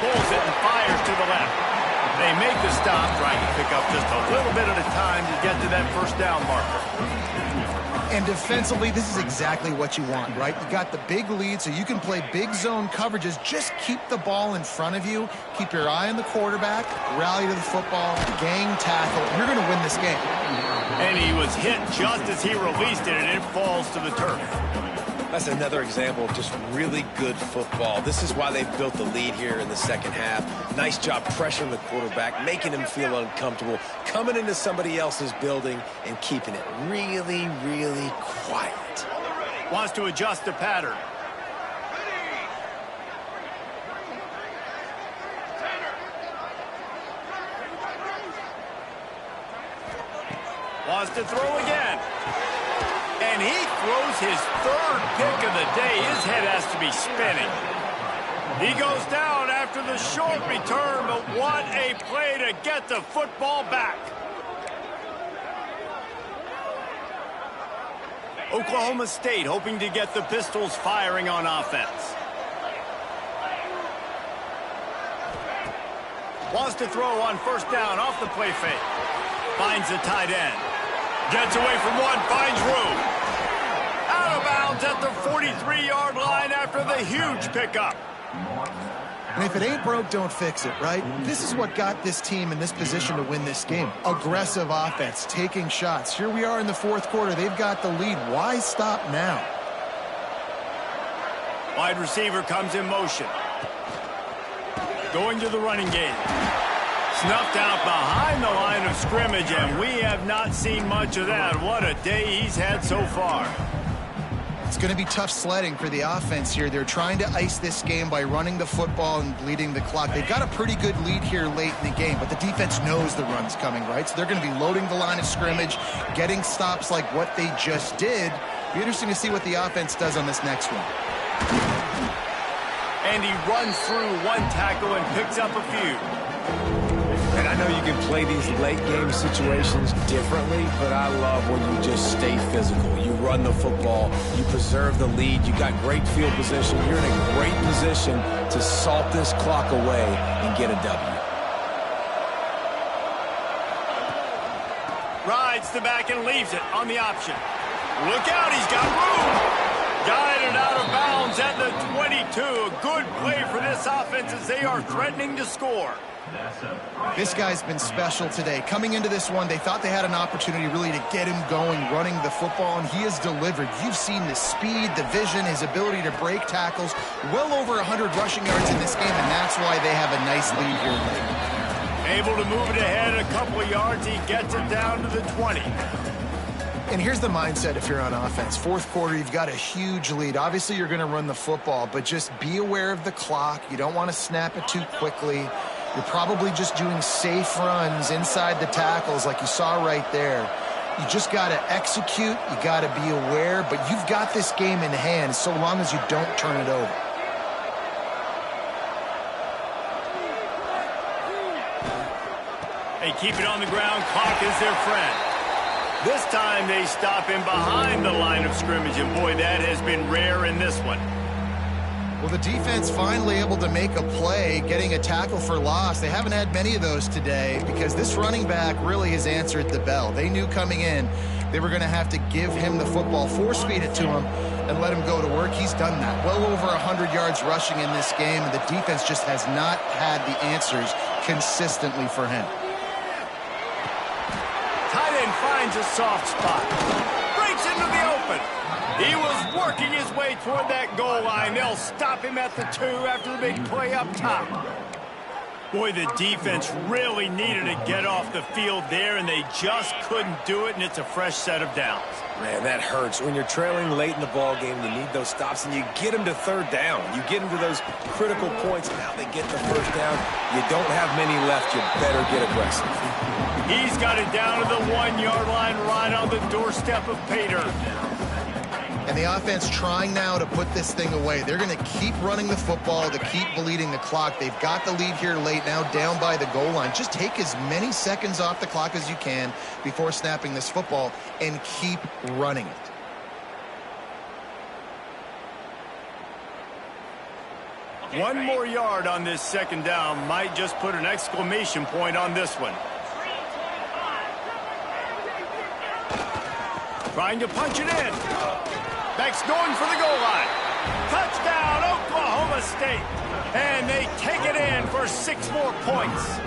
Pulls it and fires to the left. They make the stop, trying to pick up just a little bit at a time to get to that first down marker. And defensively, this is exactly what you want, right? You got the big lead, so you can play big zone coverages. Just keep the ball in front of you. Keep your eye on the quarterback. Rally to the football. Gang tackle. You're going to win this game. And he was hit just as he released it, and it falls to the turf. That's another example of just really good football. This is why they've built the lead here in the second half. Nice job pressuring the quarterback, making him feel uncomfortable, coming into somebody else's building and keeping it really, really quiet. Wants to adjust the pattern. Wants to throw again. And he throws his third pick of the day. His head has to be spinning. He goes down after the short return, but what a play to get the football back. Oklahoma State hoping to get the Pistols firing on offense. Wants to throw on first down off the play fake. Finds the tight end. Gets away from one, finds room. Out of bounds at the 43-yard line after the huge pickup. And if it ain't broke, don't fix it, right? This is what got this team in this position to win this game. Aggressive offense, taking shots. Here we are in the fourth quarter. They've got the lead. Why stop now? Wide receiver comes in motion. Going to the running game. Snuffed out behind the line of scrimmage, and we have not seen much of that. What a day he's had so far. It's going to be tough sledding for the offense here. They're trying to ice this game by running the football and bleeding the clock. They've got a pretty good lead here late in the game, but the defense knows the run's coming, right? So they're going to be loading the line of scrimmage, getting stops like what they just did. Be interesting to see what the offense does on this next one. And he runs through one tackle and picks up a few. And I know you can play these late game situations differently, but I love when you just stay physical. You run the football, you preserve the lead, you got great field position. You're in a great position to salt this clock away and get a W. Rides the back and leaves it on the option. Look out, he's got room. Guided out of bounds at the 22. A good play for this offense as they are threatening to score. This guy's been special today. Coming into this one, they thought they had an opportunity really to get him going, running the football, and he has delivered. You've seen the speed, the vision, his ability to break tackles. Well over 100 rushing yards in this game, and that's why they have a nice lead here late. Able to move it ahead a couple of yards. He gets it down to the 20. And here's the mindset if you're on offense. Fourth quarter, you've got a huge lead. Obviously, you're going to run the football, but just be aware of the clock. You don't want to snap it too quickly. You're probably just doing safe runs inside the tackles like you saw right there. You just got to execute. You got to be aware, but you've got this game in hand so long as you don't turn it over. They keep it on the ground. Clock is their friend. This time they stop him behind the line of scrimmage, and boy, that has been rare in this one. Well, the defense finally able to make a play, getting a tackle for loss. They haven't had many of those today because this running back really has answered the bell. They knew coming in they were going to have to give him the football, force-feed it to him, and let him go to work. He's done that. Well over 100 yards rushing in this game, and the defense just has not had the answers consistently for him. Tight end finds a soft spot. Breaks into the open. He was working his way toward that goal line. They'll stop him at the 2 after the big play up top. Boy, the defense really needed to get off the field there, and they just couldn't do it, and it's a fresh set of downs. Man, that hurts. When you're trailing late in the ball game, you need those stops, and you get them to third down. You get into those critical points. Now they get the first down. You don't have many left. You better get aggressive. He's got it down to the 1-yard line right on the doorstep of Pater. And the offense trying now to put this thing away. They're going to keep running the football to keep bleeding the clock. They've got the lead here late now down by the goal line. Just take as many seconds off the clock as you can before snapping this football and keep running it. One more yard on this second down might just put an exclamation point on this one. Trying to punch it in. Beck's going for the goal line. Touchdown, Oklahoma State. And they take it in for 6 more points.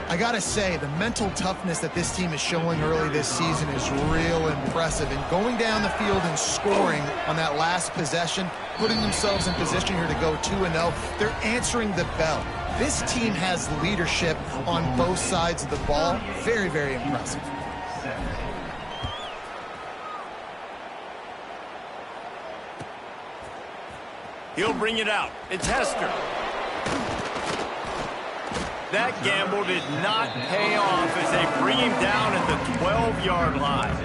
I got to say, the mental toughness that this team is showing early this season is real impressive. And going down the field and scoring on that last possession, putting themselves in position here to go 2-0, they're answering the bell. This team has leadership on both sides of the ball. Very, very impressive. He'll bring it out. It's Hester. That gamble did not pay off as they bring him down at the 12-yard line.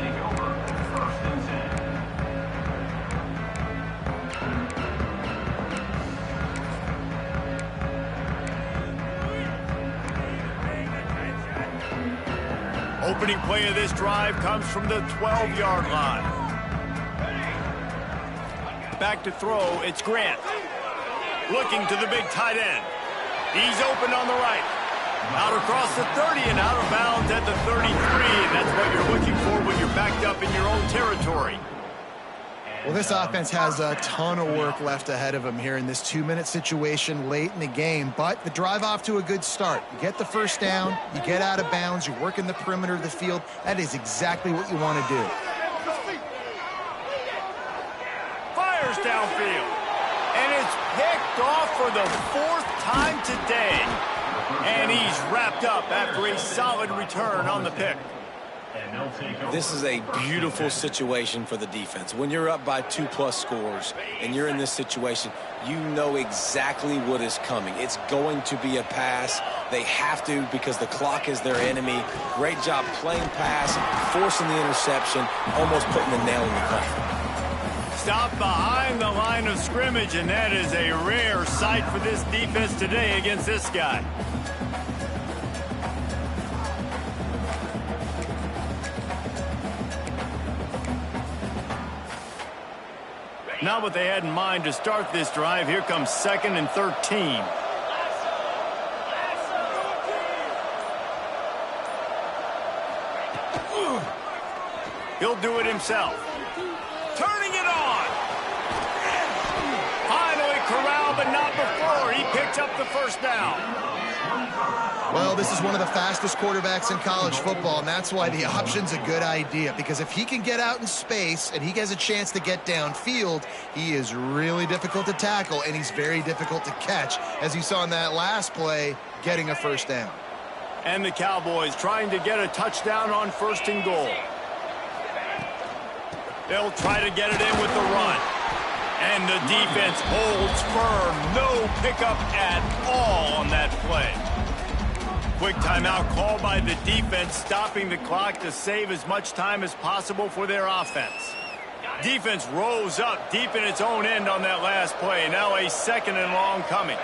Opening play of this drive comes from the 12-yard line. Back to throw, it's Grant. Looking to the big tight end. He's open on the right. Out across the 30 and out of bounds at the 33. And that's what you're looking for when you're backed up in your own territory. Well, this offense has a ton of work left ahead of them here in this 2-minute situation late in the game. But the drive off to a good start. You get the first down, you get out of bounds, you work in the perimeter of the field. That is exactly what you want to do. Downfield, and it's picked off for the 4th time today, and he's wrapped up after a solid return on the pick. This is a beautiful situation for the defense. When you're up by 2+ scores and you're in this situation, you know exactly what is coming. It's going to be a pass. They have to because the clock is their enemy. Great job playing pass, forcing the interception, almost putting the nail in the coffin. Stop behind the line of scrimmage, and that is a rare sight for this defense today against this guy. Not what they had in mind to start this drive. Here comes 2nd and 13. He'll do it himself. turning it on. Finally corralled, but not before. He picked up the first down. Well, this is one of the fastest quarterbacks in college football, and that's why the option's a good idea, because if he can get out in space and he has a chance to get downfield, he is really difficult to tackle, and he's very difficult to catch, as you saw in that last play, getting a first down. And the Cowboys trying to get a touchdown on 1st and goal. They'll try to get it in with the run. And the defense holds firm. No pickup at all on that play. Quick timeout called by the defense, stopping the clock to save as much time as possible for their offense. Defense rose up deep in its own end on that last play. Now a 2nd and long coming.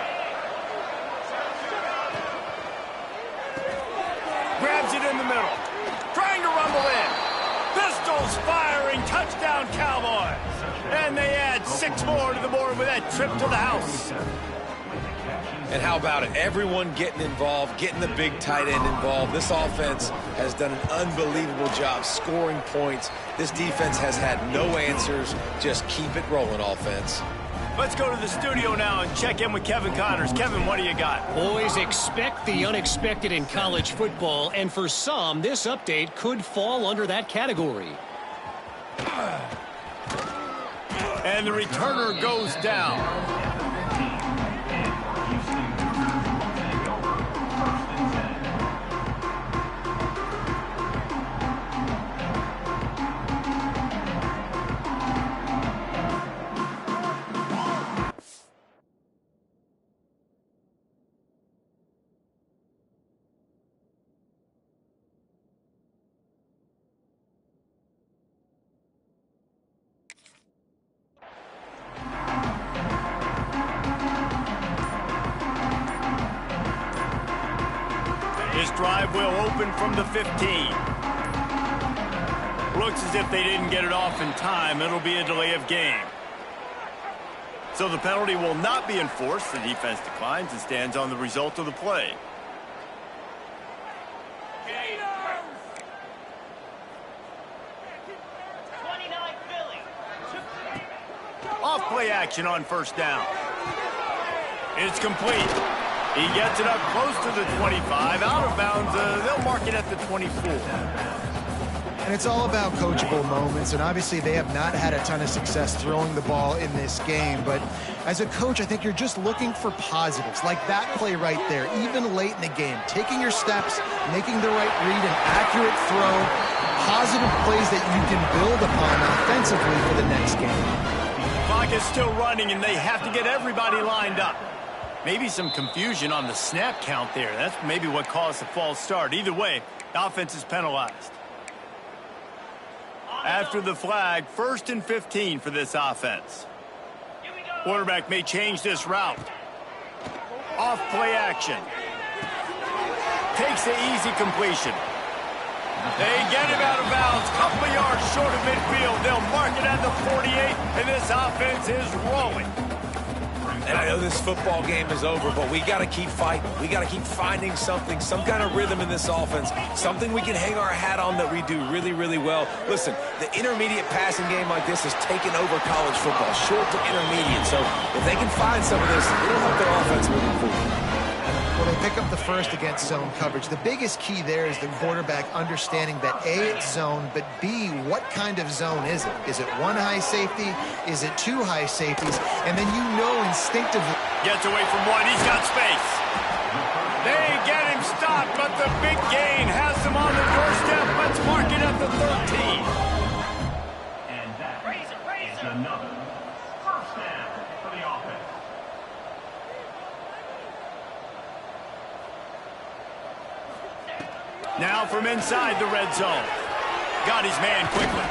Grabs it in the middle. Trying to rumble in. Pistols firing. Touchdown Cowboys. And they add 6 more to the board with that trip to the house. And how about it? Everyone getting involved, getting the big tight end involved. This offense has done an unbelievable job scoring points. This defense has had no answers. Just keep it rolling, offense. Let's go to the studio now and check in with Kevin Connors. Kevin, what do you got? Boys, expect the unexpected in college football, and for some, this update could fall under that category. And the returner goes down. This drive will open from the 15. Looks as if they didn't get it off in time. It'll be a delay of game. So the penalty will not be enforced. The defense declines and stands on the result of the play. Off play action on 1st down. It's complete. He gets it up close to the 25. Out of bounds, they'll mark it at the 24. And it's all about coachable moments, and obviously they have not had a ton of success throwing the ball in this game. But as a coach, I think you're just looking for positives, like that play right there, even late in the game. Taking your steps, making the right read, an accurate throw, positive plays that you can build upon offensively for the next game. Clock is still running, and they have to get everybody lined up. Maybe some confusion on the snap count there. That's maybe what caused the false start. Either way, the offense is penalized. After the flag, 1st and 15 for this offense. Quarterback may change this route. Off play action. Takes the easy completion. They get him out of bounds. Couple of yards short of midfield. They'll mark it at the 48, and this offense is rolling. And I know this football game is over, but we got to keep fighting. We got to keep finding something, some kind of rhythm in this offense, something we can hang our hat on that we do really, really well. Listen, the intermediate passing game like this has taken over college football, short to intermediate. So if they can find some of this, it'll help their offense moving forward. Well, they pick up the first against zone coverage. The biggest key there is the quarterback understanding that A, it's zone, but B, what kind of zone is it? Is it one high safety? Is it 2 high safeties? And then you know instinctively. Gets away from one. He's got space. They get him stopped, but the big gain has him on the doorstep. Let's mark it at the 13. And that is another first down for the offense. Now from inside the red zone. Got his man quickly.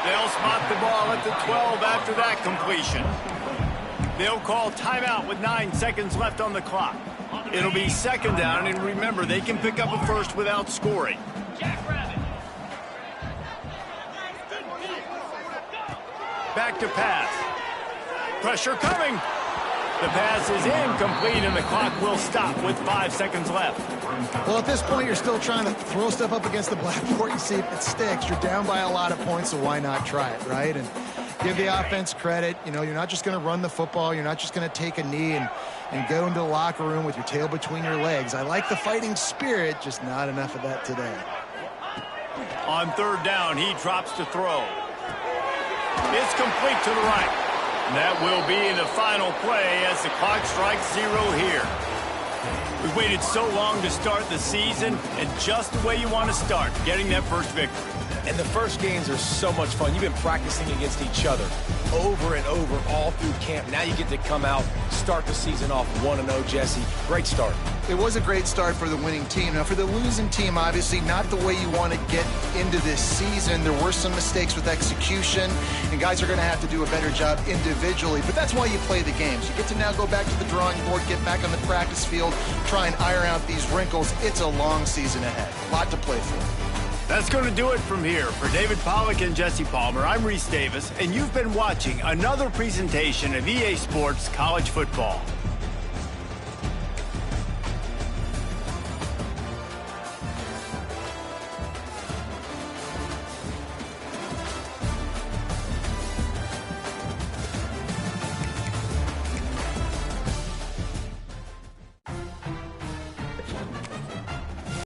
They'll spot the ball at the 12 after that completion. They'll call timeout with 9 seconds left on the clock. It'll be 2nd down, and remember, they can pick up a first without scoring. Back to pass. Pressure coming. The pass is incomplete, and the clock will stop with 5 seconds left. Well, at this point, you're still trying to throw stuff up against the blackboard and see if it sticks. You're down by a lot of points, so why not try it, right? And Give the offense credit. You know, you're not just going to run the football. You're not just going to take a knee and go into the locker room with your tail between your legs. I like the fighting spirit, just not enough of that today. On third down, he drops to throw. It's complete to the right. That will be the final play as the clock strikes 0 here. We've waited so long to start the season, and just the way you want to start, getting that first victory. And the first games are so much fun. You've been practicing against each other over and over all through camp. Now you get to come out, start the season off 1-0, Jesse. Great start. It was a great start for the winning team. Now, for the losing team, obviously not the way you want to get into this season. There were some mistakes with execution, and guys are going to have to do a better job individually. But that's why you play the games. You get to now go back to the drawing board, get back on the practice field, try and iron out these wrinkles. It's a long season ahead. A lot to play for. That's going to do it from here. For David Pollack and Jesse Palmer, I'm Reese Davis, and you've been watching another presentation of EA Sports College Football.